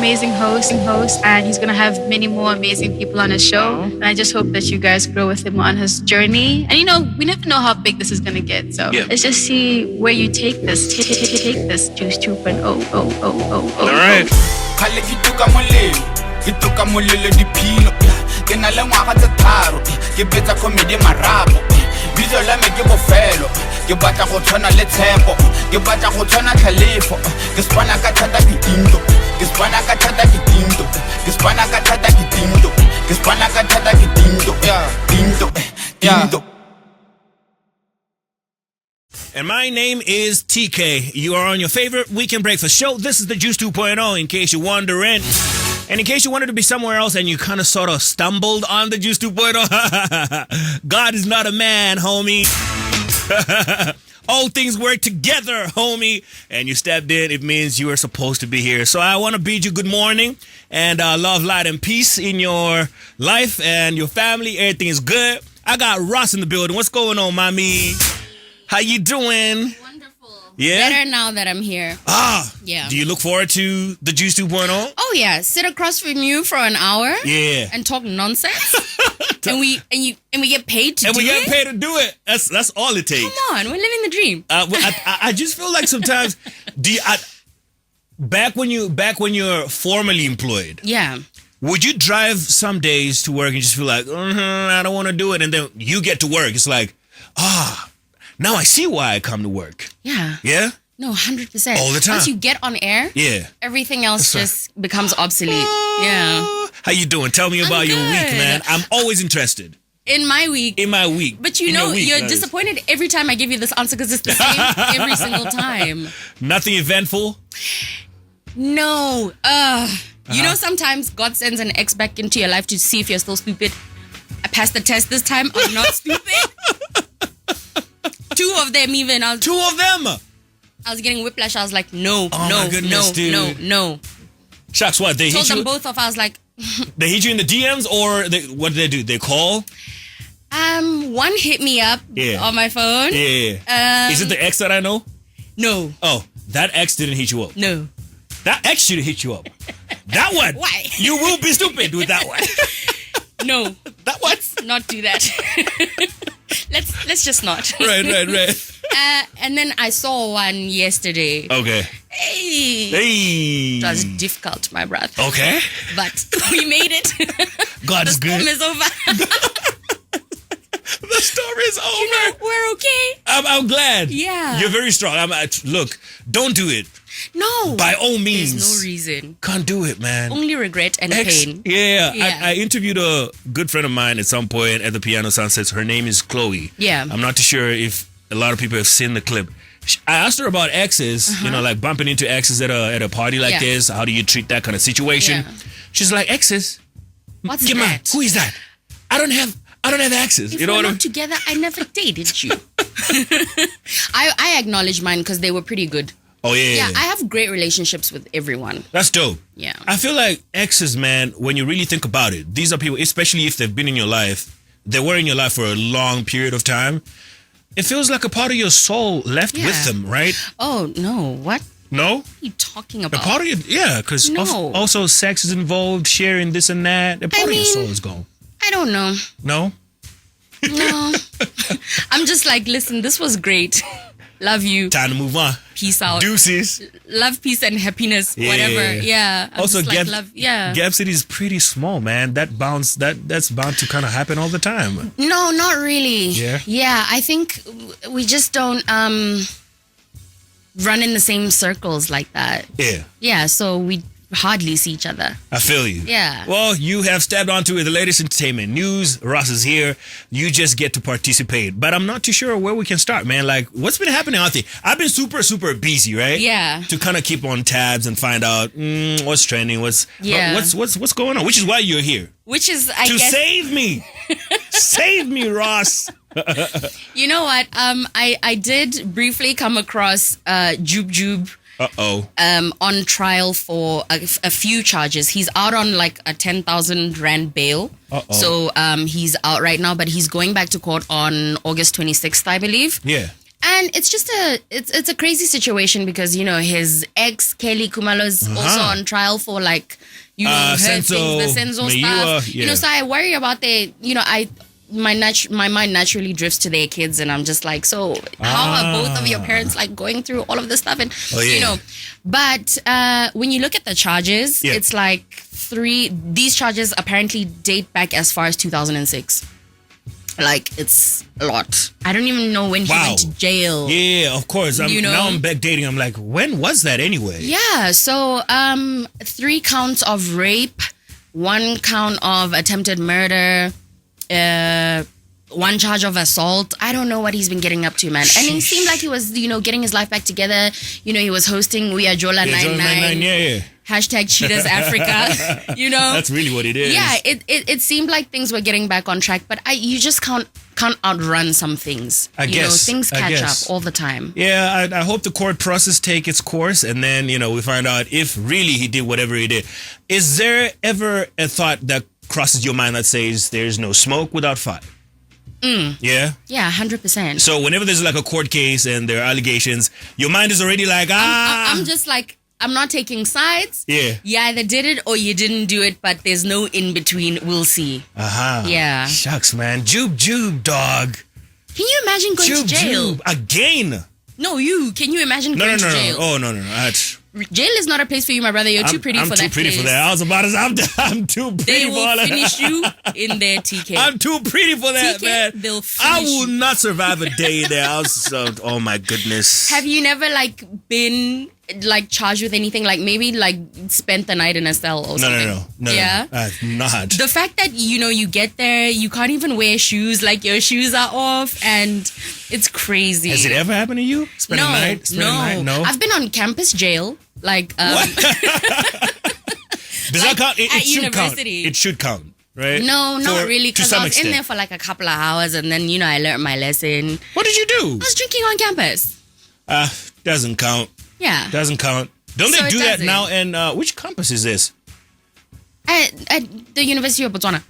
amazing host, and he's gonna have many more amazing people on his show. And I just hope that you guys grow with him on his journey. And we never know how big this is gonna get. So let's just see where you take this. Take this Juice 2.0. All right. Bizo la me ke bofelo ke batla go tshwana le tshepo ke batla go tshwana tlhalefo ke spana ka thata ke tinto ke spana ka thata ke tinto ke spana ka thata ke tinto ke spana ka thata ke tinto tinto. And my name is Tkay. You are on your favorite weekend breakfast show. This is the Juice 2.0, in case you're wondering. And in case you wanted to be somewhere else and you kind of sort of stumbled on the Juice 2.0, God is not a man, homie. All things work together, homie. And you stepped in, it means you are supposed to be here. So I want to bid you good morning and love, light, and peace in your life and your family. Everything is good. I got Ross in the building. What's going on, mommy? How you doing? Yeah? Better now that I'm here. Yeah. Do you look forward to the Juice 2.0? Oh yeah, sit across from you for an hour. Yeah. And talk nonsense. and we get paid to do it. And we get paid to do it. That's all it takes. Come on, we're living the dream. I just feel like sometimes back when you're formally employed. Yeah. Would you drive some days to work and just feel like, I don't want to do it, and then you get to work, it's like, now I see why I come to work. Yeah. Yeah? No, 100%. All the time. Once you get on air, everything else just becomes obsolete. Yeah. How you doing? Tell me about your week, man. I'm always interested. In my week. But you're disappointed every time I give you this answer because it's the same every single time. Nothing eventful? No. You know, sometimes God sends an ex back into your life to see if you're still stupid. I passed the test this time. I'm not stupid. Two of them even. Two of them? I was getting whiplash. I was like, no. Shucks, what? They told hit them you? both off. I was like... They hit you in the DMs or what did they do? They call? One hit me up on my phone. Yeah. Is it the ex that I know? No. Oh, that ex didn't hit you up? No. That ex should have hit you up. That one. Why? You will be stupid with that one. No. That one? Let's not do that. Let's just not. Right. And then I saw one yesterday. Okay. Hey. It was difficult, my brother. Okay. But we made it. God is good. The storm is over. The storm is over. You know, we're okay. I'm glad. Yeah. You're very strong. Look, don't do it. No. By all means. There's no reason. Can't do it, man. Only regret and pain. Yeah. I interviewed a good friend of mine at some point at the Piano Sunsets. Her name is Chloe. Yeah. I'm not too sure if a lot of people have seen the clip. I asked her about exes, like bumping into exes at a party like this. How do you treat that kind of situation? Yeah. She's like, exes? What's that? Who is that? I don't have exes. If you know we're what I mean? not together, I never dated you. I acknowledge mine because they were pretty good. Oh, yeah. I have great relationships with everyone. That's dope. Yeah. I feel like exes, man, when you really think about it, these are people, especially if they've been in your life, they were in your life for a long period of time. It feels like a part of your soul left with them, right? Oh, no. What? No? What are you talking about? A part of your, because also sex is involved, sharing this and that. A part of your soul is gone. I don't know. No? No. I'm just like, listen, this was great. Love you. Time to move on. Peace out. Deuces. Love, peace, and happiness. Whatever. Yeah. I'm also, love. Gab City is pretty small, man. That's bound to kind of happen all the time. No, not really. Yeah. Yeah. I think we just don't run in the same circles like that. Yeah. Yeah. So we hardly see each other. I feel you. Yeah. Well, you have stepped onto the latest entertainment news. Ross is here. You just get to participate. But I'm not too sure where we can start, man. Like, what's been happening out there? I've been super, super busy, right? Yeah. To kind of keep on tabs and find out what's trending, what's going on. Which is why you're here. Which is, I guess... To save me. Save me, Ross. You know what? I did briefly come across Jube. On trial for a few charges. He's out on like a 10,000 rand bail. So he's out right now, but he's going back to court on August 26th, I believe. Yeah. And it's just it's a crazy situation because, you know, his ex, Kelly Kumalo, is also on trial for like, you know, her things, the Senzo stuff. Yeah. You know, so I worry about my mind naturally drifts to their kids, and I'm just like, so how are both of your parents like going through all of this stuff? And you know, but when you look at the charges, it's like these charges apparently date back as far as 2006. Like, it's a lot. I don't even know when he went to jail. Yeah, of course. Now I'm backdating. I'm like, when was that anyway? Yeah, so 3 counts of rape, 1 count of attempted murder, 1 charge of assault. I don't know what he's been getting up to, man. And it seemed like he was, you know, getting his life back together. You know, he was hosting We Are Jola 99. Yeah. Hashtag Cheetahs Africa. You know, that's really what it is. Yeah, it seemed like things were getting back on track, but you just can't outrun some things. I guess things catch up all the time. Yeah, I hope the court process take its course, and then, you know, we find out if really he did whatever he did. Is there ever a thought that crosses your mind that says there's no smoke without fire? Yeah? Yeah, 100%. So whenever there's like a court case and there are allegations, your mind is already like, I'm just like, I'm not taking sides. Yeah. You either did it or you didn't do it, but there's no in between. We'll see. Yeah. Shucks, man. Jube, dog. Can you imagine going to jail? Again? No, you. Can you imagine going to jail? Oh, no. Jail is not a place for you, my brother. You're too pretty for that. I'm too pretty for that. I was about to say, I'm too pretty for that. They will finish you in there, TK. I'm too pretty for that, TK, man. They'll finish I will not survive a day there. Oh my goodness. Have you never like been like charged with anything? Like maybe like spent the night in a cell or something? No. Yeah? I've not. The fact that, you know, you get there, you can't even wear shoes, like your shoes are off, and it's crazy. Has it ever happened to you? Spend a night? No. I've been on campus jail. Like, Does that count? It should university. Count. It should count, right? No, not really. Because I was extent. in there for like a couple of hours, and then, you know, I learned my lesson. What did you do? I was drinking on campus. Doesn't count. Yeah. Doesn't count. Don't they do that now? And which campus is this? At the University of Botswana.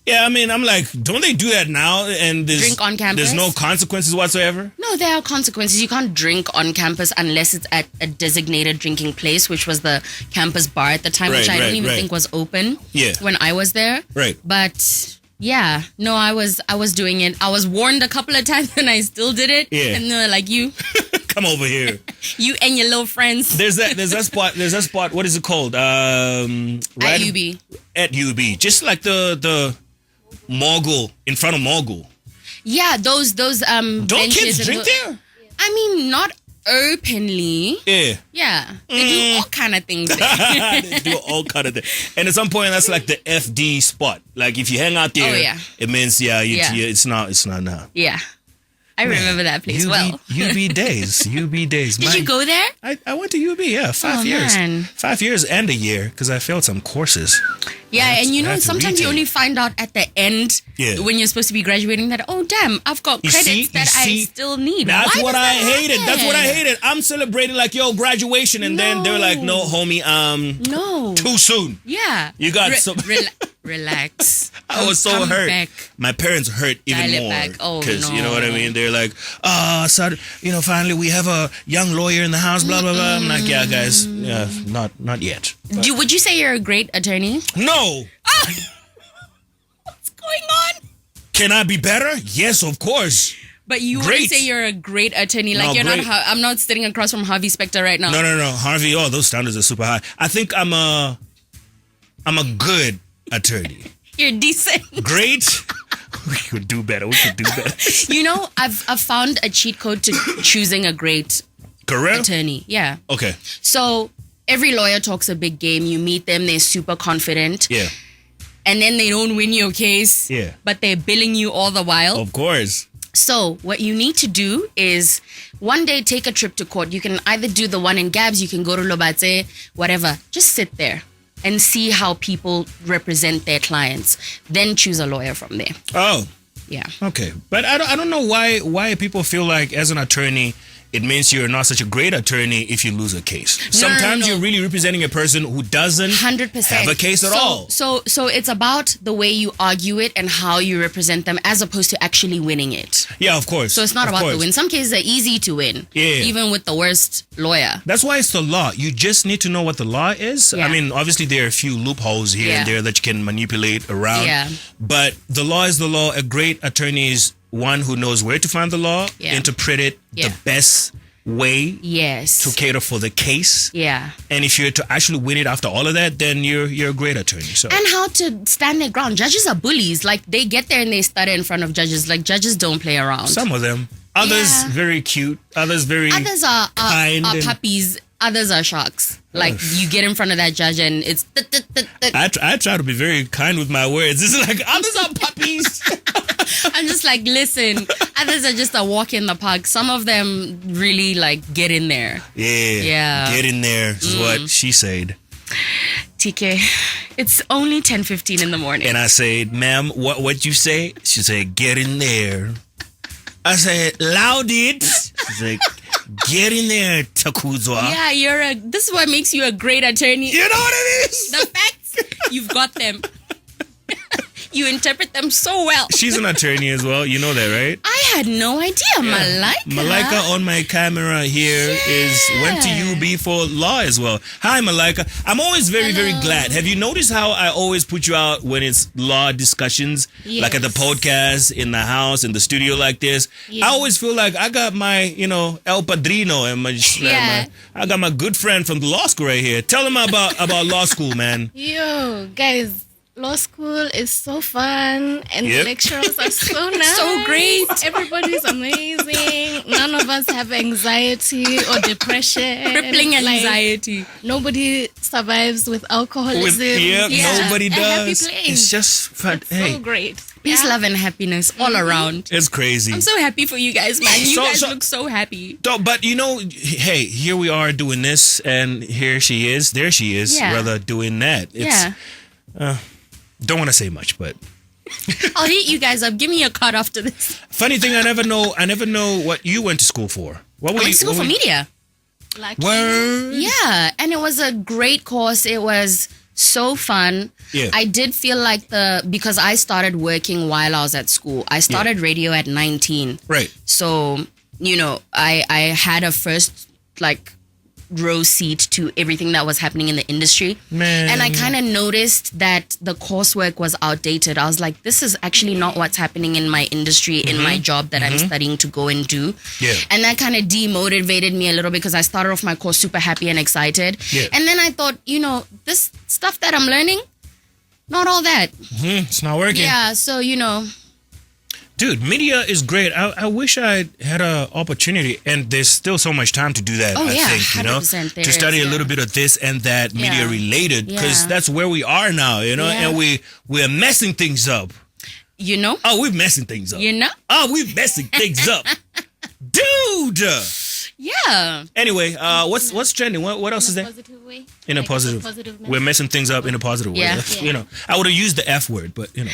Yeah, I mean, I'm like, don't they do that now? And drink on campus? There's no consequences whatsoever? No, there are consequences. You can't drink on campus unless it's at a designated drinking place, which was the campus bar at the time, which I don't even think was open when I was there. Right. But yeah, no, I was doing it. I was warned a couple of times and I still did it. Yeah. And they're like, you come over here. You and your little friends. There's that spot. What is it called? Right at UB. At UB. Just like the Mogul, in front of Mogul. Yeah, those don't kids drink there? I mean, not openly. Yeah. Yeah. They do all kind of things there. They do all kind of things. And at some point, that's like the FD spot. Like, if you hang out there, it means, it's not now. Yeah. I remember that place well. UB days. Did you go there? I went to UB, 5 years. Man. 5 years and a year, because I failed some courses. Yeah, and you know, sometimes you only find out at the end when you're supposed to be graduating that, oh, damn, I've got credits I still need. That's what I hated. That's what I hated. I'm celebrating like, yo, graduation. And then they're like, no, homie, no. Too soon. Yeah. You got relax. I was so hurt. Back. My parents hurt even more. Because, you know what I mean? They're like, so, you know, finally we have a young lawyer in the house, blah, blah, blah. I'm like, yeah, guys, not yet. Would you say you're a great attorney? No. What's going on? Can I be better? Yes, of course. But you wouldn't say you're a great attorney. Like, you're not. I'm not sitting across from Harvey Specter right now. No. Harvey, those standards are super high. I think I'm a good attorney. You're decent. Great. We could do better. You know, I've found a cheat code to choosing a great attorney. Yeah. Okay. So every lawyer talks a big game. You meet them, they're super confident. Yeah. And then they don't win your case. Yeah. But they're billing you all the while. Of course. So what you need to do is one day take a trip to court. You can either do the one in Gabs, you can go to Lobatse, whatever. Just sit there and see how people represent their clients. Then choose a lawyer from there. Oh. Yeah. Okay. But I don't know why people feel like as an attorney, it means you're not such a great attorney if you lose a case. Sometimes you're really representing a person who doesn't 100% have a case at all. So it's about the way you argue it and how you represent them as opposed to actually winning it. Yeah, of course. So it's not about the win. Some cases are easy to win, even with the worst lawyer. That's why it's the law. You just need to know what the law is. Yeah. I mean, obviously there are a few loopholes here and there that you can manipulate around. Yeah. But the law is the law. A great attorney is one who knows where to find the law, interpret it the best way to cater for the case. Yeah. And if you're to actually win it after all of that, then you're a great attorney. So. And how to stand their ground. Judges are bullies. Like, they get there and they stutter in front of judges. Like, judges don't play around. Some of them. Others very cute. Others are kind. Are puppies. Others are sharks. Like, you get in front of that judge and it's... I try to be very kind with my words. It's like, others are puppies. I'm just like, listen, others are just a walk in the park. Some of them really, like, get in there. Yeah. Get in there is what she said. Tkay, it's only 10:15 in the morning. And I said, ma'am, what you say? She said, get in there. I said, loud it. She said, get in there, Takuzwa. Yeah, this is what makes you a great attorney. You know what it is? The facts, you've got them. You interpret them so well. She's an attorney as well. You know that, right? I had no idea. Malika on my camera here went to UB for law as well. Hi, Malika. I'm always very, very glad. Have you noticed how I always put you out when it's law discussions? Yes. Like at the podcast, in the house, in the studio like this. Yes. I always feel like I got my, El Padrino and I got my good friend from the law school right here. Tell him about law school, man. Yo, guys. Law school is so fun and the lecturers are so nice. So great. Everybody's amazing. None of us have anxiety or depression. Crippling anxiety. Nobody survives with alcoholism. Nobody does. A happy place. It's just fun. So great. Peace, love, and happiness all around. It's crazy. I'm so happy for you guys, man. You guys look so happy. But hey, here we are doing this, and there she is, rather doing that. It's, don't want to say much, but I'll hit you guys up. Give me a cut after this. Funny thing, I never know what you went to school for. What were I went to school for media. Word? Yeah, and it was a great course. It was so fun. Yeah. I did feel like because I started working while I was at school. I started radio at 19. Right. So, I had a first row seat to everything that was happening in the industry. Man. And I kind of noticed that the coursework was outdated. I was like, this is actually not what's happening in my industry, in my job that I'm studying to go and do. Yeah. And that kind of demotivated me a little because I started off my course super happy and excited. Yeah. And then I thought, this stuff that I'm learning, not all that. It's not working. Yeah, so, Dude, media is great. I wish I had an opportunity, and there's still so much time to do that. Oh, I yeah, think 100% to study a little bit of this and that media related, because that's where we are now, and we're messing things up. Oh, we're messing things up. Oh, we're messing things up, dude. Yeah. Anyway, what's trending? What else is there? Positive way. In a positive. We're messing things up in a positive way. Yeah. I would have used the F word, but And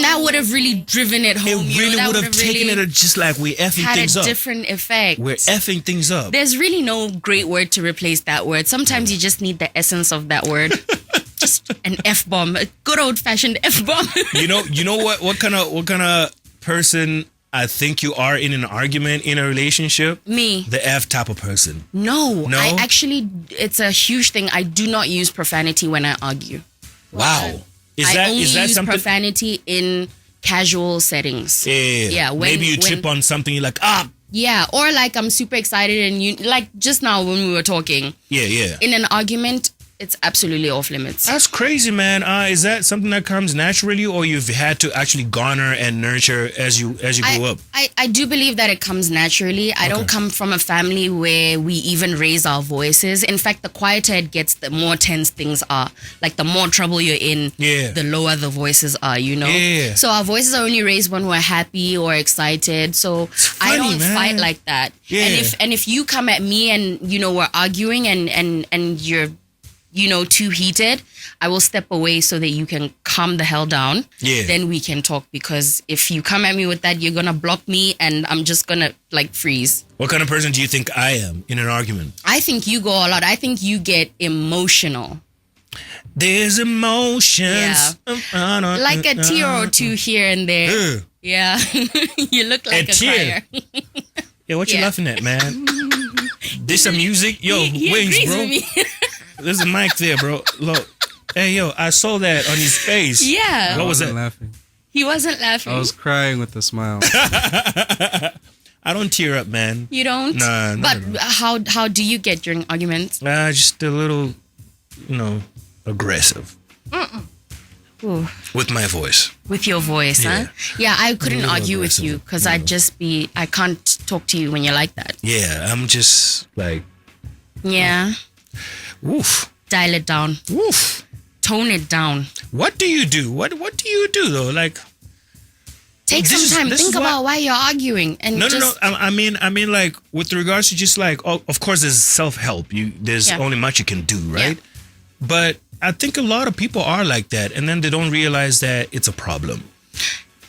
that would have really driven it home. It really would have taken it just like we're effing things up. Had a different effect. We're effing things up. There's really no great word to replace that word. Sometimes you just need the essence of that word. Just an F-bomb, a good old-fashioned F-bomb. You know what kind of person I think you are in an argument, in a relationship? Me. The F type of person. No? I actually, it's a huge thing. I do not use profanity when I argue. Wow. I only use profanity in casual settings. Yeah. Maybe you trip on something, you're like, Yeah, or I'm super excited and just now when we were talking. Yeah. In an argument, it's absolutely off limits. That's crazy, man. Is that something that comes naturally, or you've had to actually garner and nurture as you grow up? I do believe that it comes naturally. I don't come from a family where we even raise our voices. In fact, the quieter it gets, the more tense things are. Like, the more trouble you're in, the lower the voices are, Yeah. So our voices are only raised when we're happy or excited. So funny, I don't man. fight like that. Yeah. And if you come at me and, we're arguing and you're too heated, I will step away so that you can calm the hell down. Yeah. Then we can talk, because if you come at me with that, you're going to block me and I'm just going to freeze. What kind of person do you think I am in an argument? I think you go all out. I think you get emotional. There's emotions. Yeah. Like a tear or two here and there. Yeah. You look like a crier. Yeah, what you laughing at, man? This some music? Yo, he wings, agrees bro. with me. There's a mic there, bro. Look. Hey, yo, I saw that on his face. Yeah. What was that? Laughing. He wasn't laughing. I was crying with a smile. I don't tear up, man. You don't? Nah. But how do you get during arguments? Just a little, aggressive. Ooh. With my voice. With your voice, Yeah. huh? Yeah, I couldn't little argue with you aggressive, because I can't talk to you when you're like that. Yeah, I'm just like, Yeah. woof, Dial it down. woof. Tone it down. What do you do? What do you do though? Like, Take This some is- time. this Think is why- about why you're arguing. And no. just, I mean, like with regards to just like, of course, there's self-help. There's Yeah. only much you can do, right? But I think a lot of people are like that, and then they don't realize that it's a problem.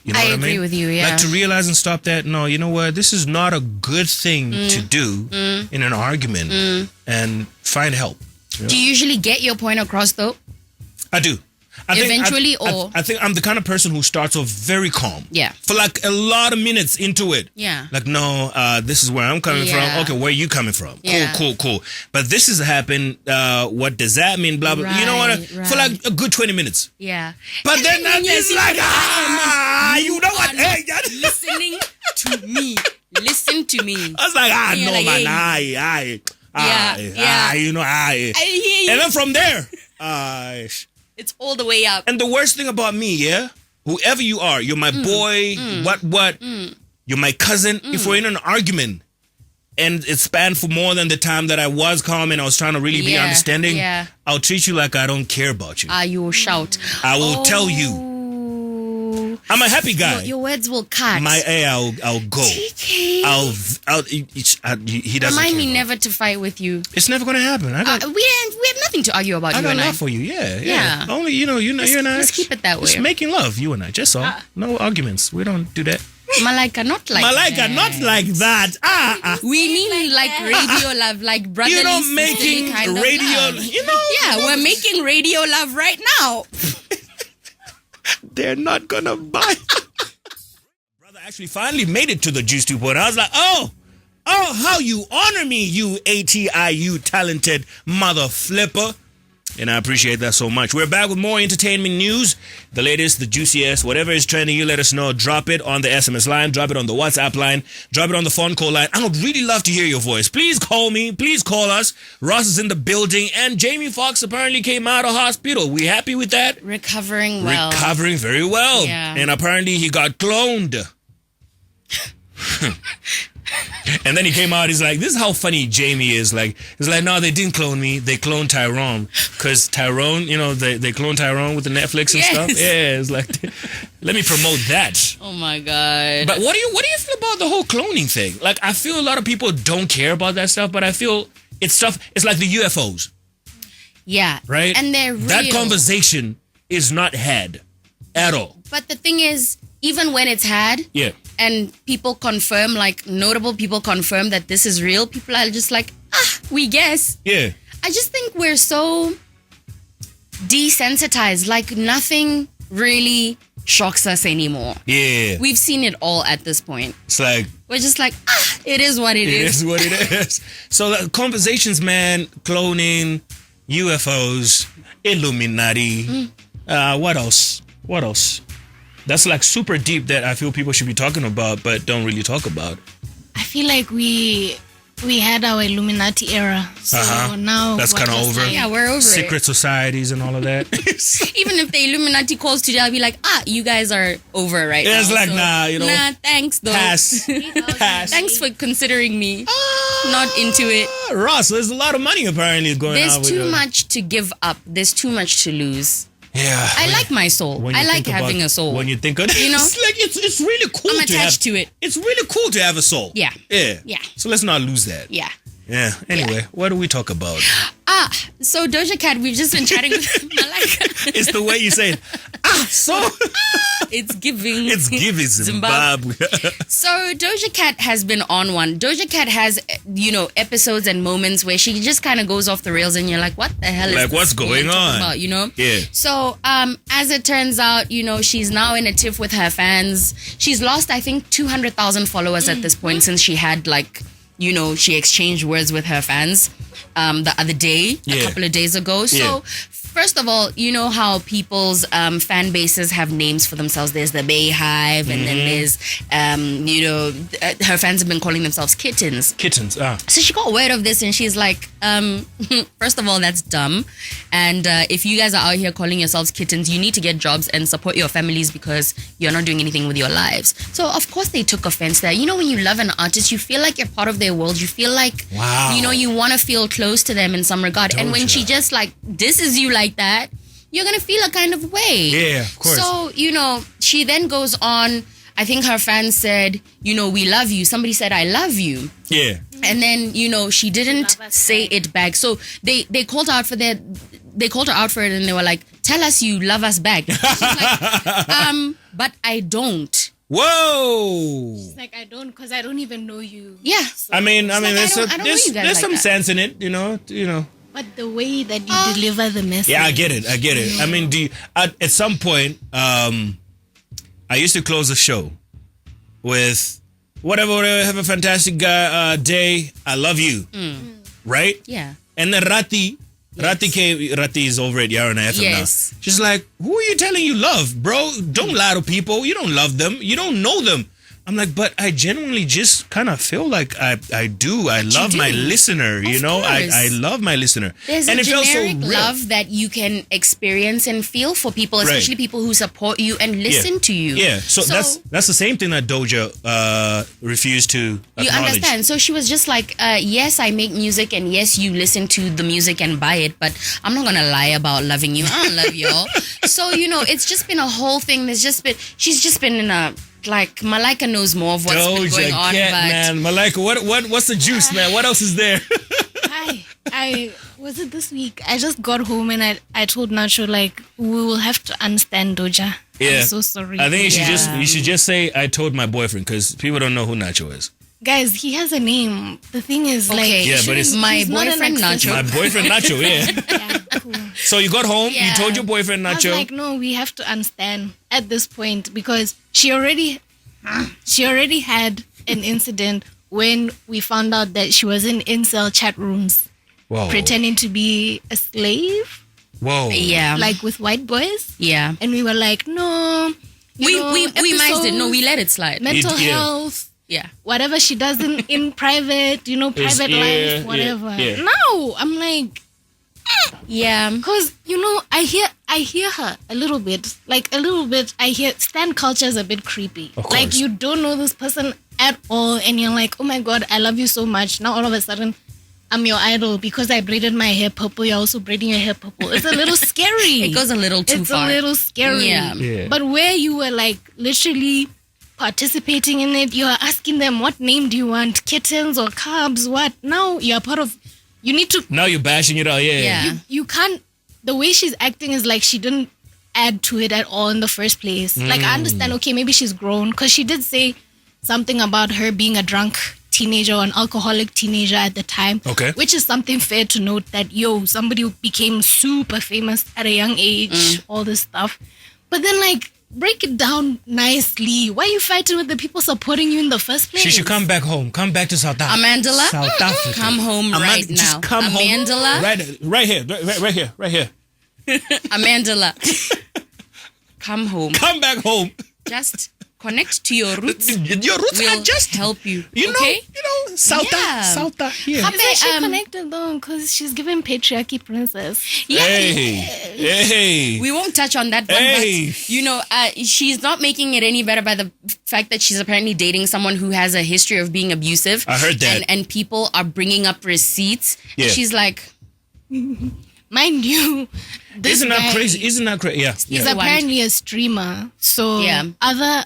You know I what I agree mean? with you, yeah. Like to realize and stop that. No, you know what? This is not a good thing to do in an argument, and find help. Do you usually get your point across though? I do. Eventually, I or- think I'm the kind of person who starts off very calm. Yeah. For like a lot of minutes into it. Yeah. Like, no, this is where I'm coming Yeah. from. Okay, where are you coming from? Yeah. Cool. But this has happened. What does that mean? Blah, blah. You know what? Right, For like a good 20 minutes. Yeah. But And then when you're it's sitting like, there, you know what? are Hey, not listening to me. Listen to me. I was like, You're no, like, man. hey. Yeah. You know, I hear you. And then from there, It's all the way up. and the worst thing about me, whoever you are, you're my boy, what, you're my cousin. If we're in an argument and it spanned for more than the time that I was calm and I was trying to really be Yeah, understanding, yeah. I'll treat you like I don't care about you. You will shout. I will tell you. I'm a happy guy. Your words will cut. I'll go. TK. He doesn't Remind care me about never to fight with you. It's never gonna happen. We have nothing to argue about. I You got and I. love for you. Yeah. Yeah. Only you and I. Let's keep it that way. Just making love, you and I. Just all. No arguments. We don't do that. Malaika, not like Malika, that. not like that. We mean like radio love, like brotherly, You know, sisterly making kind of radio. love. You know. Yeah, we're making radio love right now. They're not gonna buy. Brother actually finally made it to the Juice 2.0. I was like, oh, how you honor me, you ATIU talented mother flipper. And I appreciate that so much. We're back with more entertainment news. The latest, the juiciest, whatever is trending, you let us know. Drop it on the SMS line. Drop it on the WhatsApp line. Drop it on the phone call line. I would really love to hear your voice. Please call me. Please call us. Ross is in the building. And Jamie Foxx apparently came out of hospital. We happy with that? Recovering well. Recovering very well. Yeah. And apparently he got cloned. And then he came out, he's like, this is how funny Jamie is. Like, he's like, no, they didn't clone me. They cloned Tyrone. Because Tyrone, they cloned Tyrone with the Netflix and Yes. stuff. Yeah, it's like, let me promote that. Oh my god. But what do you feel about the whole cloning thing? Like, I feel a lot of people don't care about that stuff, but I feel it's stuff, it's like the UFOs, yeah. right? And they're real. That conversation is not had at all. But the thing is, even when it's had, Yeah. and people confirm, like notable people confirm that this is real, people are just like, we guess. Yeah. I just think we're so desensitized. Like nothing really shocks us anymore. Yeah. We've seen it all at this point. It's like, We're just like, it is what it it is. is what it is. So the conversations, man, cloning, UFOs, Illuminati. What else? That's like super deep that I feel people should be talking about, but don't really talk about. I feel like we had our Illuminati era, so now That's we're kinda just over. like- Yeah, we're over Secret societies and all of that. Even if the Illuminati calls today, I'll be like, you guys are over right now. It's like, So, nah, Nah, thanks though. pass. Pass. Thanks for considering me. Not into it. Ross, there's a lot of money apparently going There's on with too much to give up. There's too much to lose. Yeah. I like my soul. When you I like think having about- a soul. When you think of it, You know? it's like it's really cool I'm to have attached to it. It's really cool to have a soul. Yeah. Yeah. Yeah. So let's not lose that. Yeah. Yeah. Anyway, what do we talk about? So Doja Cat, we've just been chatting with Malika. It's the way you say it. It's giving. It's giving Zimbabwe. So Doja Cat has been on one. Doja Cat has, episodes and moments where she just kind of goes off the rails and you're like, what the hell is like, this what's going on? about, Yeah. So, as it turns out, she's now in a tiff with her fans. She's lost, I think, 200,000 followers at this point since she had she exchanged words with her fans the other day, a couple of days ago. So, first of all, you know how people's fan bases have names for themselves. There's the Bayhive, and then there's, her fans have been calling themselves kittens. Kittens, So she got word of this and she's like, first of all, that's dumb. And if you guys are out here calling yourselves kittens, you need to get jobs and support your families because you're not doing anything with your lives. So, of course, they took offense there. When you love an artist, you feel like you're part of their world. You feel like, you want to feel close to them in some regard. Doja. And when she just disses you like that, you're going to feel a kind of way. Yeah, of course. So, she then goes on. I think her fans said, we love you. Somebody said, I love you. Yeah. And then, she didn't say it back. So they called her out for that. They called her out for it and they were like, tell us you love us back. She's like, but I don't. Whoa. She's like, I don't, because I don't even know you. Yeah. So, I mean, there's like some that. sense in it, you know. but the way that you deliver the message. Yeah, I get it. I mean, at some point, I used to close the show with whatever, have a fantastic day. I love you. Right? Yeah. And then Rati came. Rati is over at Yarana FM Yes. now. She's like, who are you telling you love, bro? Don't lie to people. You don't love them. You don't know them. I'm like, but I genuinely just kind of feel like I do. I love my listener, Of I love my listener. There's and a it felt so generic real. love that you can experience and feel for people, especially people who support you and listen to you. Yeah, so that's the same thing that Doja refused to acknowledge. You understand? So she was just like, yes, I make music and yes, you listen to the music and buy it, but I'm not going to lie about loving you. I don't love y'all. So, it's just been a whole thing. She's just been in a, Malika knows more of what's been going on. Man. Malika, what's the juice, man? What else is there? I was it this week? I just got home and I told Nacho, we will have to understand Doja. Yeah. I'm so sorry. I think you should just say I told my boyfriend because people don't know who Nacho is. Guys, he has a name. The thing is, yeah, but it's my boyfriend Nacho. My boyfriend Nacho, yeah. Yeah, cool. So you got home, you told your boyfriend I was Nacho. like, no, we have to understand at this point because she already had an incident when we found out that she was in incel chat rooms pretending to be a slave. Whoa. Yeah. With white boys. Yeah. And we were like, no. We missed it. No, we let it slide. Mental health. Yeah. Whatever she does in private, private life, whatever. Yeah. No, I'm like, yeah. because, I hear her a little bit. I hear stan culture is a bit creepy. Of course. You don't know this person at all and you're like, oh my God, I love you so much. Now all of a sudden, I'm your idol because I braided my hair purple. You're also braiding your hair purple. It's a little scary. It goes a little too far. It's a little scary. Yeah. But where you were literally participating in it, you are asking them, what name do you want? Kittens or cubs? What? Now you're part of, you need to. Now you're bashing it out, yeah. You can't, the way she's acting is she didn't add to it at all in the first place. I understand, okay, maybe she's grown because she did say something about her being a drunk teenager or an alcoholic teenager at the time. Okay. Which is something fair to note that, somebody who became super famous at a young age, all this stuff. But then break it down nicely. Why are you fighting with the people supporting you in the first place? She should come back home. Come back to South Africa. Amandla? South Africa. Come home right now. Just come Amandla? home. Right here. Amandla. Come home. Come back home. Just connect to your roots. Your roots will are just help you. You okay? know, South here. How is she connected though? Because she's giving patriarchy princess. Yeah. Hey. We won't touch on that one, but she's not making it any better by the fact that she's apparently dating someone who has a history of being abusive. I heard that. And people are bringing up receipts. Yeah. And she's like, mind you, Isn't that crazy? Yeah. He's apparently a streamer. So other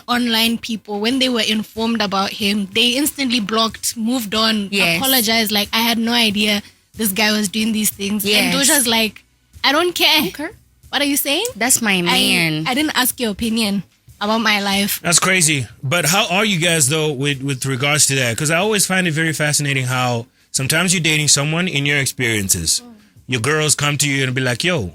online people, when they were informed about him, they instantly blocked, moved on, apologized. I had no idea. this guy was doing these things. Yes. And Doja's like, I don't care. Okay. What are you saying? That's my man. I didn't ask your opinion about my life. That's crazy. But how are you guys, though, with regards to that? Because I always find it very fascinating how sometimes you're dating someone in your experiences. Your girls come to you and be like, yo,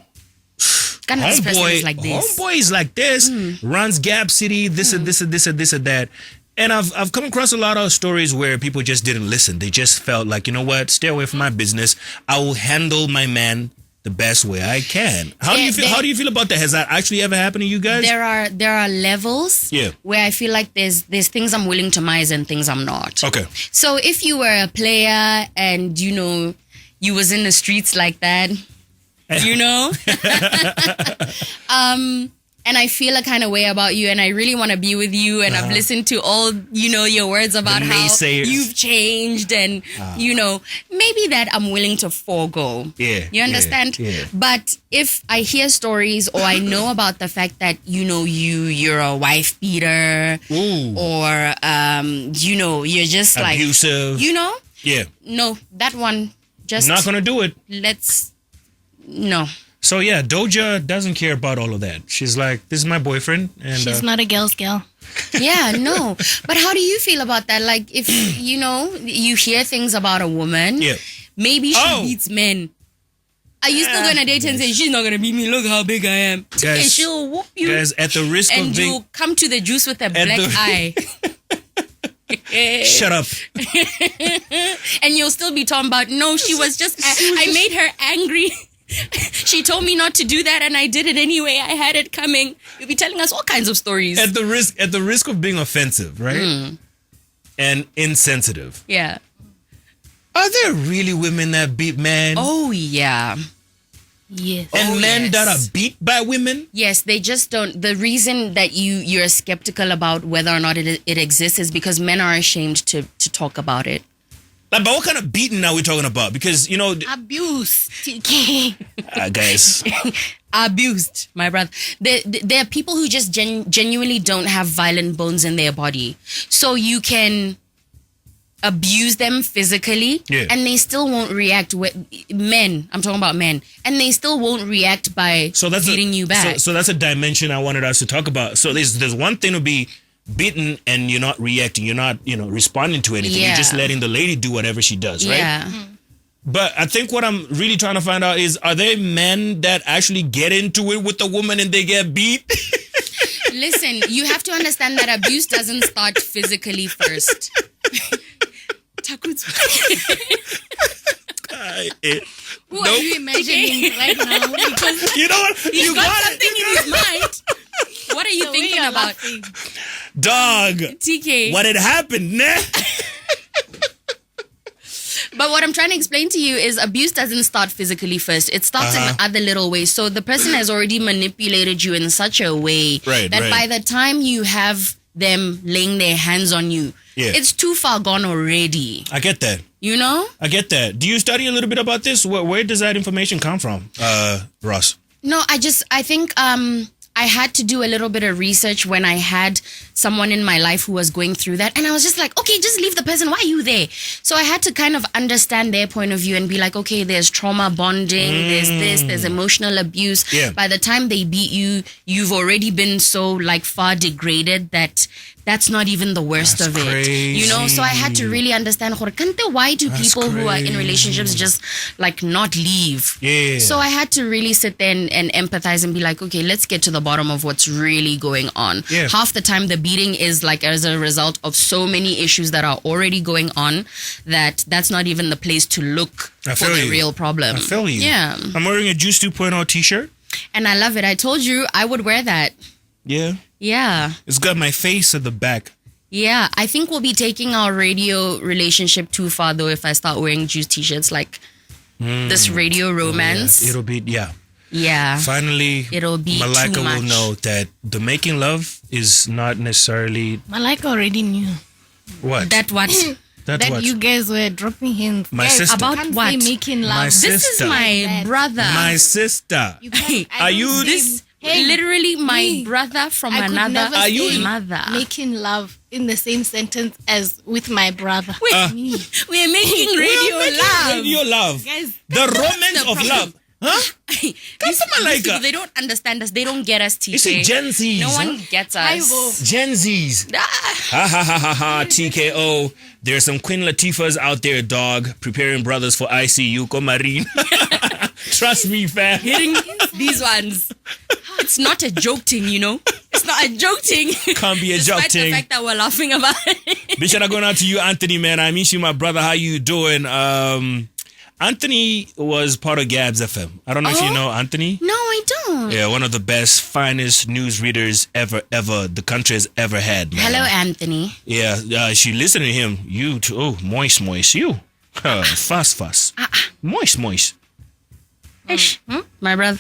homeboy is like this, runs Gab City, this and this and this and this and that. And I've come across a lot of stories where people just didn't listen. They just felt like, you know what, stay away from my business. I will handle my man the best way I can. How do you feel? How do you feel about that? Has that actually ever happened to you guys? There are levels where I feel like there's things I'm willing to mize and things I'm not. Okay. So if you were a player and you was in the streets like that, and I feel a kind of way about you and I really want to be with you and I've listened to all, your words about how you've changed and, maybe that I'm willing to forego. Yeah. You understand? Yeah. But if I hear stories or I know about the fact that, you're a wife beater or, you're just like... abusive. Yeah. No, that one just... not going to do it. No. So yeah, Doja doesn't care about all of that. She's like, this is my boyfriend. And she's not a girl's girl. Yeah, no. But how do you feel about that? Like if, you hear things about a woman, maybe she beats men. Are you still going to date her and say, she's not going to beat me, look how big I am? Guys, she'll whoop you. Guys, at the risk and of being... you'll come to the juice with a black eye. Shut up. And you'll still be talking about, no, she was just, I made her angry. She told me not to do that and I did it anyway. I had it coming. You'll be telling us all kinds of stories. At the risk of being offensive, right? And insensitive. Yeah. Are there really women that beat men? Oh, yeah. Yes. And men that are beat by women? Yes, they just don't. The reason that you're skeptical about whether or not it exists is because men are ashamed to talk about it. But what kind of beating are we talking about? Because, abuse. Tkay. Guys. Abused, my brother. There are people who just genuinely don't have violent bones in their body. So you can abuse them physically and they still won't react. Men, I'm talking about men. And they still won't react by beating you back. So that's a dimension I wanted us to talk about. So there's one thing to be beaten and you're not reacting, you're not responding to anything, you're just letting the lady do whatever she does, right? But I think what I'm really trying to find out is, are there men that actually get into it with the woman and they get beat? Listen, you have to understand that abuse doesn't start physically first. Who are you imagining right now? Because you know what? He's got something in his mind. What are you thinking about? Laughing. Dog. Tkay. What had happened, nah? But what I'm trying to explain to you is abuse doesn't start physically first. It starts in other little ways. So the person has already manipulated you in such a way that by the time you have them laying their hands on you, it's too far gone already. I get that. I get that. Do you study a little bit about this? Where does that information come from, Ross? No, I think I had to do a little bit of research when I had someone in my life who was going through that. And I was just like, okay, just leave the person. Why are you there? So I had to kind of understand their point of view and be like, okay, there's trauma bonding, there's emotional abuse. By the time they beat you, you've already been so far degraded that that's not even the worst of it. Crazy. So I had to really understand, why do people who are in relationships just not leave? So I had to really sit there and empathize and be like, okay, let's get to the bottom of what's really going on. Half the time the beating is as a result of so many issues that are already going on that's not even the place to look for the real problem. I feel you. Yeah. I'm wearing a Juice 2.0 t-shirt. And I love it. I told you I would wear that. Yeah. Yeah. It's got my face at the back. Yeah. I think we'll be taking our radio relationship too far though if I start wearing Juice t-shirts this radio romance. It'll be, Yeah. Finally, it'll be Malika too much. will know that the making love is not necessarily... Malika already knew. What? That what? That you guys were dropping hints. My sister. About Can't what? say making love. My This is sister. my brother. My sister. Are you this? Literally, my me. brother from I could another never say mother. making love in the same sentence as with my brother. We're making radio love. Radio love. Guys, The romance the of problem. love. Huh? These like people, they don't understand us. They don't get us, TK. It's a Gen Zs. No huh? one gets I us. will. Gen Zs. Ah. Ha ha ha ha ha. TKO. There's some Queen Latifahs out there, dog, preparing brothers for ICU. Marine. Trust me, fam. Hitting these ones. It's not a joke thing, you know. It's not a joke thing. Can't be a joke Despite thing. the fact that we're laughing about it. Big shout out going out to you, Anthony, man. I miss you, my brother. How you doing? Anthony was part of GabzFM. I don't know if you know Anthony. No, I don't. Yeah, one of the best, finest news readers ever the country has ever had. Man. Hello, Anthony. Yeah, she listened to him. You too. Oh, moist. You. Fast. Moist. Ish. My brother.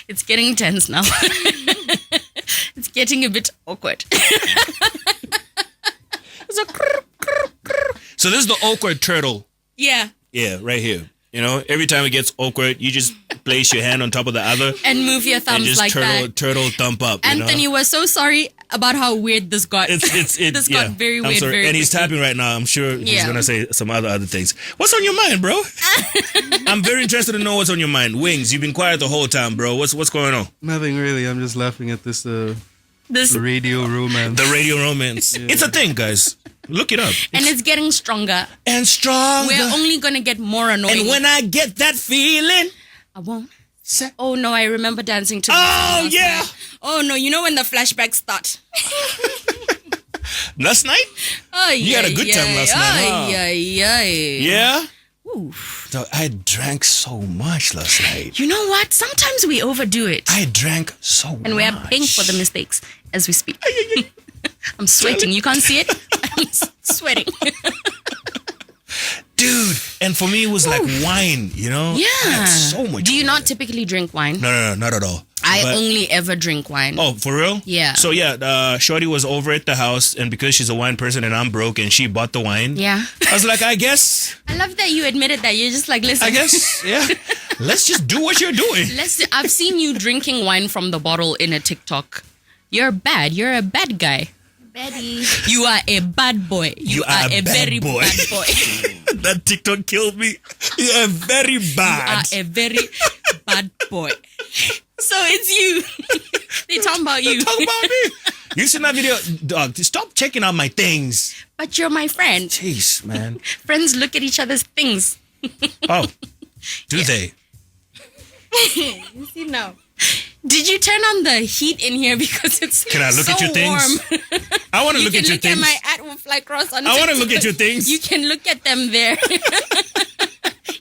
It's getting tense now. It's getting a bit awkward. So this is the awkward turtle. Yeah. Yeah, right here. You know, every time it gets awkward, you just place your hand on top of the other And move your and thumbs just like that. turtle thump up. Anthony you know? was so sorry about how weird this got. This got very I'm weird. sorry. Very And he's quickly. typing right now. I'm sure he's Yeah. gonna say some other things. What's on your mind, bro? I'm very interested to know what's on your mind. Wings, you've been quiet the whole time, bro. What's going on? Nothing really. I'm just laughing at this This radio romance. The radio romance. It's a thing, guys. Look it up. and it's getting stronger. And stronger. We're only gonna get more annoying. And when I get that feeling. I won't. Oh no, I remember dancing to this Oh, last yeah. night. Oh no, you know when the flashbacks start. Last night? Oh, You had a good time last night, huh? Yeah? So I drank so much last night. You know what? Sometimes we overdo it. I drank so much. And we are paying for the mistakes as we speak. I'm sweating. You can't see it? I'm sweating. Dude, and for me it was like wine, you know? I had Yeah. so much Do you wine. not typically drink wine? No, not at all. I But- only ever drink wine. Oh, for real? Yeah. So yeah, Shorty was over at the house, and because she's a wine person and I'm broke, and she bought the wine. Yeah. I was like, I guess, I love that you admitted that. You're just like, listen. yeah. Let's just do what you're doing. I've seen you drinking wine from the bottle in a TikTok. You're bad. You're a bad guy. Betty. You are a bad boy. You are a bad very boy. bad boy. That TikTok killed me. You're very bad. You are a very bad boy. So it's you. They talking about you. Talk about me. You seen that video? Dog, stop checking out my things. But you're my friend. Jeez, man. Friends look at each other's things. Oh, do they? You see now. Did you turn on the heat in here because it's Can I look so at your things? warm? I want to You look can at your look things. at my ad will fly cross on I want to TikTok. look at your things. You can look at them there.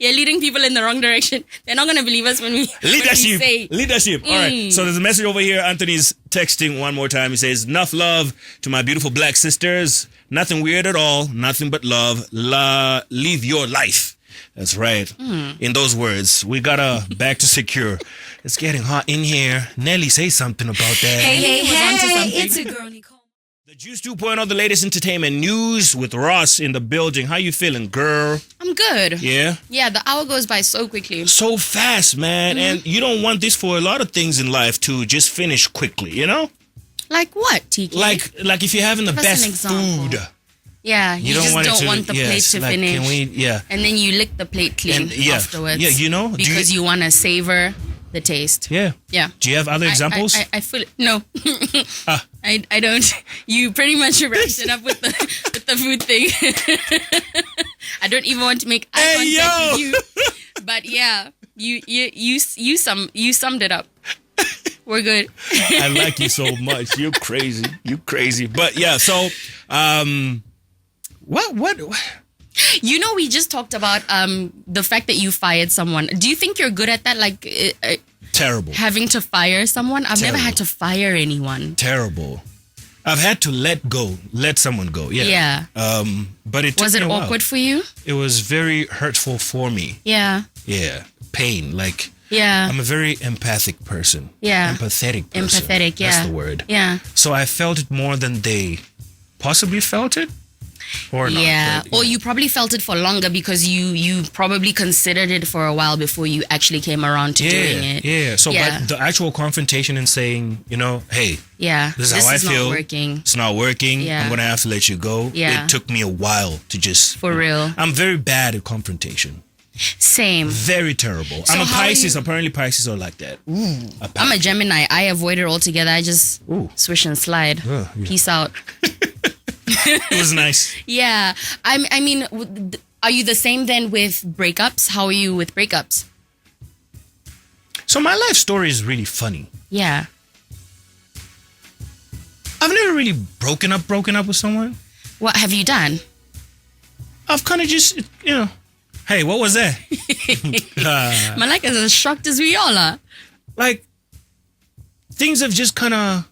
You're leading people in the wrong direction. They're not going to believe us when we say. Leadership. All right. So there's a message over here. Anthony's texting one more time. He says, enough love to my beautiful black sisters. Nothing weird at all. Nothing but love. Live your life. That's right. In those words, we got a back to secure. It's getting hot in here. Nelly, say something about that. Hey, It's a girl, Nicole. The Juice 2.0, the latest entertainment news with Ross in the building. How you feeling, girl? I'm good. Yeah? Yeah, the hour goes by so quickly. So fast, man. And you don't want this for a lot of things in life to just finish quickly, you know? Like what, TK? Like if you're having the Give us an best example. food. Yeah, you just want it don't to, want the yes, plate to like, finish. Can we, yeah. And then you lick the plate clean And, yeah. afterwards. Yeah, you know? Because you want to savor the taste. Yeah. Yeah. Do you have other examples? I feel no. I don't. You pretty much wrapped it up with the food thing. I don't even want to make eye contact with you. But yeah, you summed it up. We're good. I like you so much. You're crazy. You crazy. But yeah, so what? You know, we just talked about the fact that you fired someone. Do you think you're good at that? Like Terrible. having to fire someone? I've never had to fire anyone. Terrible. I've had to let someone go. Yeah. Yeah. But it took Was it me a while. awkward for you? It was very hurtful for me. Yeah. Yeah. Pain. Like Yeah. I'm a very empathic person. Yeah. Empathetic person. Empathetic, yeah. That's the word. Yeah. So I felt it more than they possibly felt it. Or not. Yeah. But, Or you probably felt it for longer because you probably considered it for a while before you actually came around to doing it. Yeah. So but the actual confrontation and saying, hey, this is how I feel. Not working. It's not working. Yeah. I'm gonna have to let you go. Yeah. It took me a while to just For real. I'm very bad at confrontation. Same. Very terrible. I'm a Pisces. Apparently Pisces are like that. I'm a Gemini. I avoid it altogether. I just swish and slide. Yeah. Peace out. It was nice. Yeah. I mean, are you the same then with breakups? How are you with breakups? So my life story is really funny. Yeah. I've never really broken up with someone. What have you done? I've kind of just, hey, what was that? Malika is as shocked as we all are. Like, things have just kind of,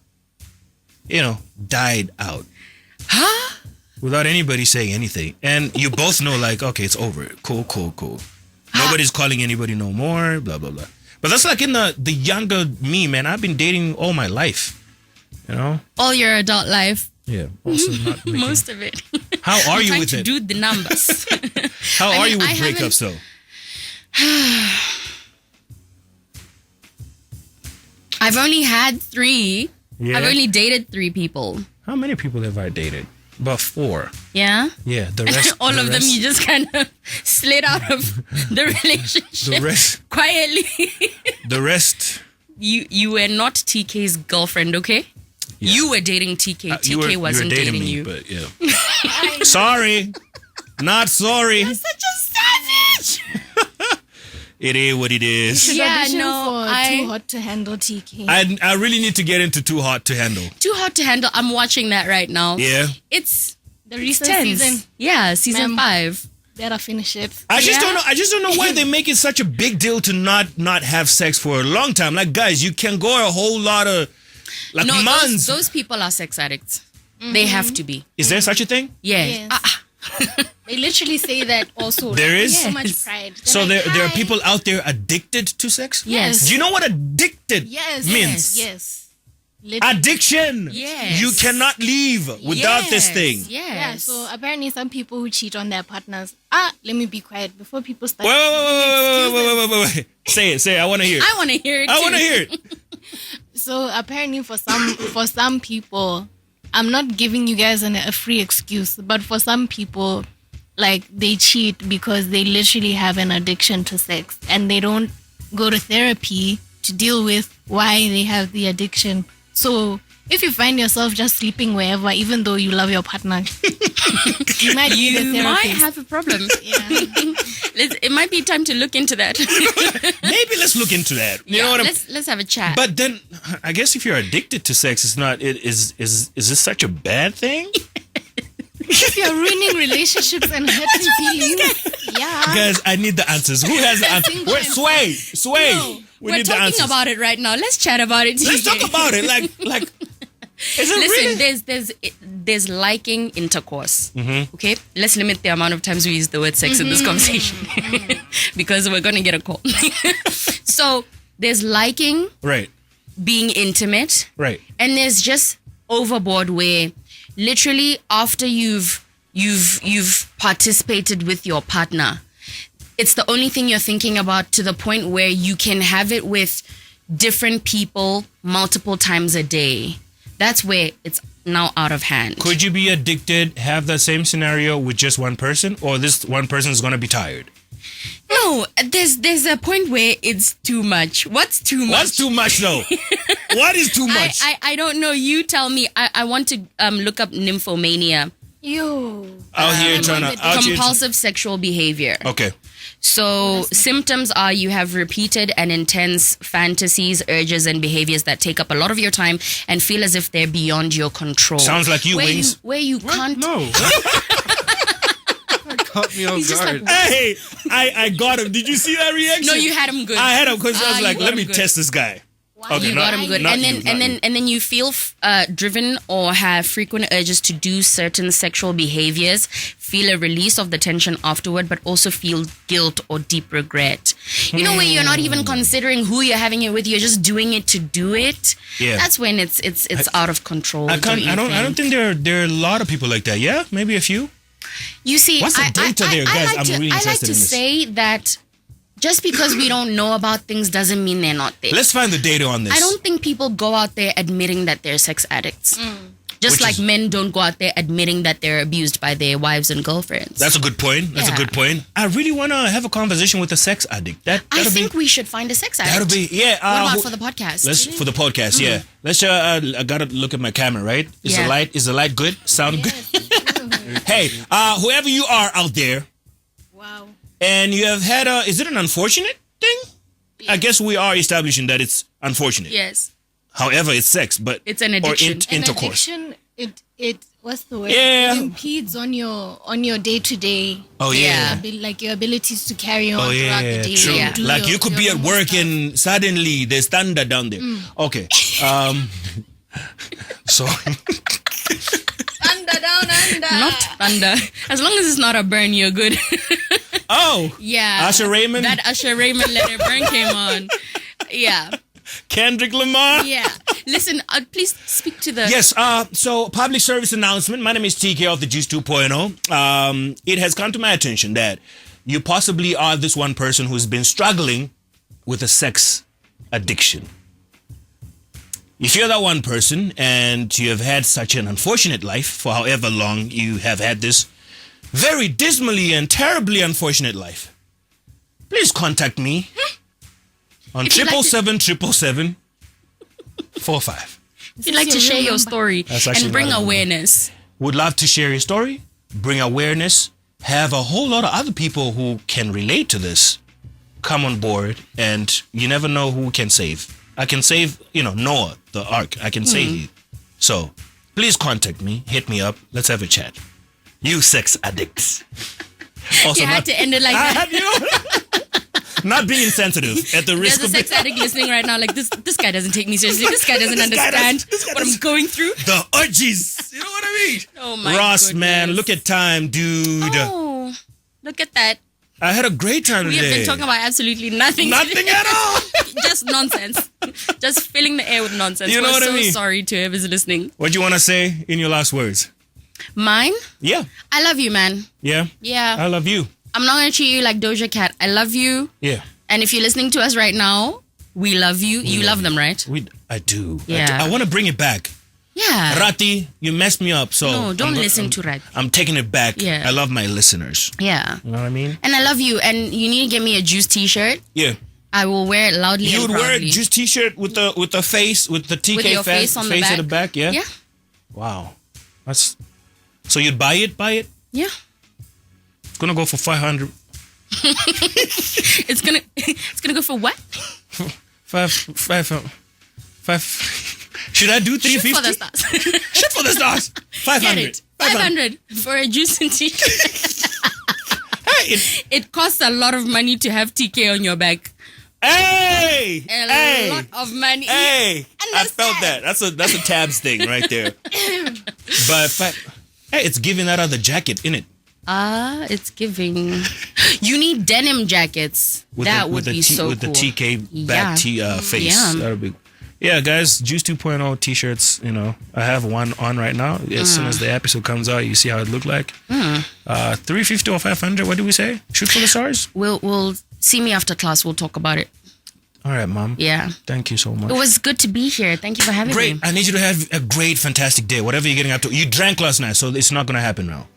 died out. Huh? Without anybody saying anything. And you both know, like, okay, it's over. Cool. Nobody's calling anybody no more, blah, blah, blah. But that's like in the younger me, man. I've been dating all my life, All your adult life. Yeah. Also not making... Most of it. How are you with it? Do the numbers. How are you with breakups, though? I've only had 3. Yeah. I've only dated 3 people. How many people have I dated? About 4. Yeah? Yeah, the rest... All of them you just kind of slid out of the relationship. The rest... Quietly. The rest... You were not TK's girlfriend, okay? Yeah. You were dating TK. TK wasn't dating me, you. But yeah. Sorry. Not sorry. You're such a savage. It is what it is. Yeah, no. Too Hot to Handle TK. I really need to get into Too Hot to Handle. Too Hot to Handle. I'm watching that right now. Yeah. It's the recent season. Yeah, season 5. Better finish it. I just don't know why they make it such a big deal to not have sex for a long time. Like, guys, you can go a whole lot of months. Those people are sex addicts. Mm-hmm. They have to be. Is there such a thing? Yeah. Yes. They literally say that also. There is so much pride. They're so there are people out there addicted to sex? Yes. Do you know what addicted means? Yes. Literally. Addiction. Yes. You cannot leave without this thing. Yes. Yeah. So apparently some people who cheat on their partners. Let me be quiet before people start. Wait. Say it. I want to hear it. I want to hear it too. I want to hear it. So apparently for some people, I'm not giving you guys a free excuse, but for some people, like, they cheat because they literally have an addiction to sex and they don't go to therapy to deal with why they have the addiction. So if you find yourself just sleeping wherever, even though you love your partner, you might need a therapist. Might have a problem. Yeah. It might be time to look into that. Maybe let's look into that. You know what let's have a chat. But then, I guess if you're addicted to sex, it's not. Is this such a bad thing? If you're ruining relationships and hurting feelings, yeah. Guys, I need the answers. Who has the answer? Wait, Sway. No, we we're need talking the answers. about it right now. Let's chat about it. Let's talk about it. Like. Is it Listen, really? there's liking intercourse. Mm-hmm. Okay, let's limit the amount of times we use the word sex in this conversation because we're gonna get a call. So there's liking, right, being intimate, right, and there's just overboard where literally after you've participated with your partner, it's the only thing you're thinking about to the point where you can have it with different people multiple times a day. That's where it's now out of hand. Could you be addicted, have the same scenario with just one person, or this one person is going to be tired? No, there's a point where it's too much. What's too much? What's too much, though? What is too much? I don't know. You tell me. I want to look up nymphomania. Compulsive sexual behavior. Okay. So symptoms are you have repeated and intense fantasies, urges, and behaviors that take up a lot of your time and feel as if they're beyond your control. Sounds like you, Wings. Where you can't. No. That caught me off guard. Hey, I got him. Did you see that reaction? No, you had him good. I had him because I was like, let me test this guy. Okay, you got him good. And then you feel driven or have frequent urges to do certain sexual behaviors, feel a release of the tension afterward, but also feel guilt or deep regret. You know, where you're not even considering who you're having it with, you're just doing it to do it. Yeah. That's when it's out of control. I don't think there are a lot of people like that. Yeah, maybe a few. You see, What's the data there, guys? I'm really I like interested to in this. say that just because we don't know about things doesn't mean they're not there. Let's find the data on this. I don't think people go out there admitting that they're sex addicts. Just Which like is- men don't go out there admitting that they're abused by their wives and girlfriends. That's a good point. That's a Yeah. good point. I really want to have a conversation with a sex addict. I That'll think be, we should find a sex addict. that'll be, yeah. What about who- for the podcast? Let's for the podcast, yeah. Let's. I gotta look at my camera, right? Is Yeah. the light good? Sound good? Hey, whoever you are out there, Wow. and you have had is it an unfortunate thing? I guess we are establishing that it's unfortunate. Yes. However, it's sex, but It's an addiction. An intercourse. addiction, it what's the word? Yeah. It impedes on your day to day. Oh yeah. Like your abilities to carry on Oh throughout yeah, the day. true. and do Like your- you could your be at normal work stuff. and suddenly there's thunder down there. Okay. So Thunder down under. Not thunder. As long as it's not a burn, you're good. Yeah. Usher Raymond, That Usher Raymond Let It Burn came on. Yeah. Kendrick Lamar. Yeah. Listen, please speak to the... Yes, so public service announcement. My name is TK of the Juice 2.0. It has come to my attention that you possibly are this one person who's been struggling with a sex addiction. If you're that one person and you have had such an unfortunate life for however long you have had this very dismally and terribly unfortunate life, please contact me on If you'd like to- 777 45. If you'd like to share your story That's actually and bring not a number. awareness. Would love to share your story, bring awareness, have a whole lot of other people who can relate to this come on board, and you never know who can save. I can save, Noah, the ark. I can save you. So please contact me, hit me up, let's have a chat. You sex addicts. Also, You had to end it like that. not being insensitive at the There's risk a of sex addict listening right now like, this guy doesn't take me seriously. This guy doesn't understand this guy what I'm doesn't- going through. the urges. You know what I mean? Oh my Ross, goodness. man, look at time, dude. Oh, look at that. I had a great time We today. have been talking about absolutely nothing. Nothing at all. Just nonsense. Just filling the air with nonsense. You know We're what I so mean? sorry to whoever's listening. What do you want to say in your last words? Mine? Yeah. I love you, man. Yeah. Yeah. I love you. I'm not going to treat you like Doja Cat. I love you. Yeah. And if you're listening to us right now, we love you. You love them, right? I do. Yeah. I want to bring it back. Yeah. Rati, you messed me up. So No, don't I'm listen to Rati. I'm taking it back. Yeah. I love my listeners. Yeah. You know what I mean? And I love you. And you need to get me a Juice t-shirt. Yeah. I will wear it loudly You and would wear a proudly. Juice t-shirt with the face, with the TK With your face on the face back. at the back. Yeah. Yeah. Wow. That's. So you'd buy it? Yeah. It's gonna go for 500. It's gonna go for what? Five. Should I do Shoot 350? for the stars. Shoot for the stars. 500. Get it. 500 for a Juice t-shirt. Hey, It costs a lot of money to have TK on your back. hey, A hey, lot of money. hey! I felt Understand. that. That's a Tabs thing right there. But hey, it's giving that other jacket in it. It's giving. You need denim jackets. That would be so with cool. the TK back face. Yeah. That would be. Yeah, guys, Juice 2.0 t-shirts. I have one on right now. As soon as the episode comes out, you see how it look like. 350 or 500. What do we say? Shoot for the stars. We'll see me after class. We'll talk about it. All right, Mom. Yeah. Thank you so much. It was good to be here. Thank you for having Great. me. I need you to have a great, fantastic day. Whatever you're getting up to. You drank last night, so it's not gonna happen now.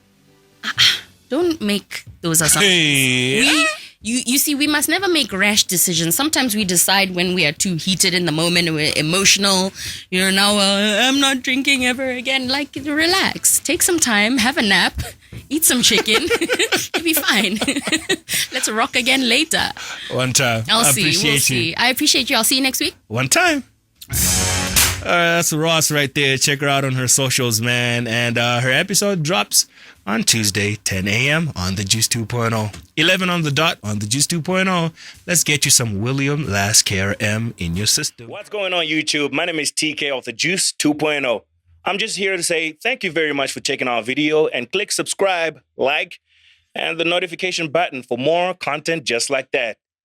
Don't make those assumptions. Hey. You see, we must never make rash decisions. Sometimes we decide when we are too heated in the moment, we're emotional. Now I'm not drinking ever again. Like, relax. Take some time, have a nap, eat some chicken. You'll be fine. Let's rock again later. One time. I'll I see. appreciate We'll you. see. I appreciate you. I'll see you next week. One time. That's Ross right there. Check her out on her socials, man. And her episode drops on Tuesday, 10 a.m. on the Juice 2.0. 11 on the dot on the Juice 2.0. Let's get you some William Lascare M in your system. What's going on, YouTube? My name is TK of the Juice 2.0. I'm just here to say thank you very much for checking our video, and click subscribe, like, and the notification button for more content just like that.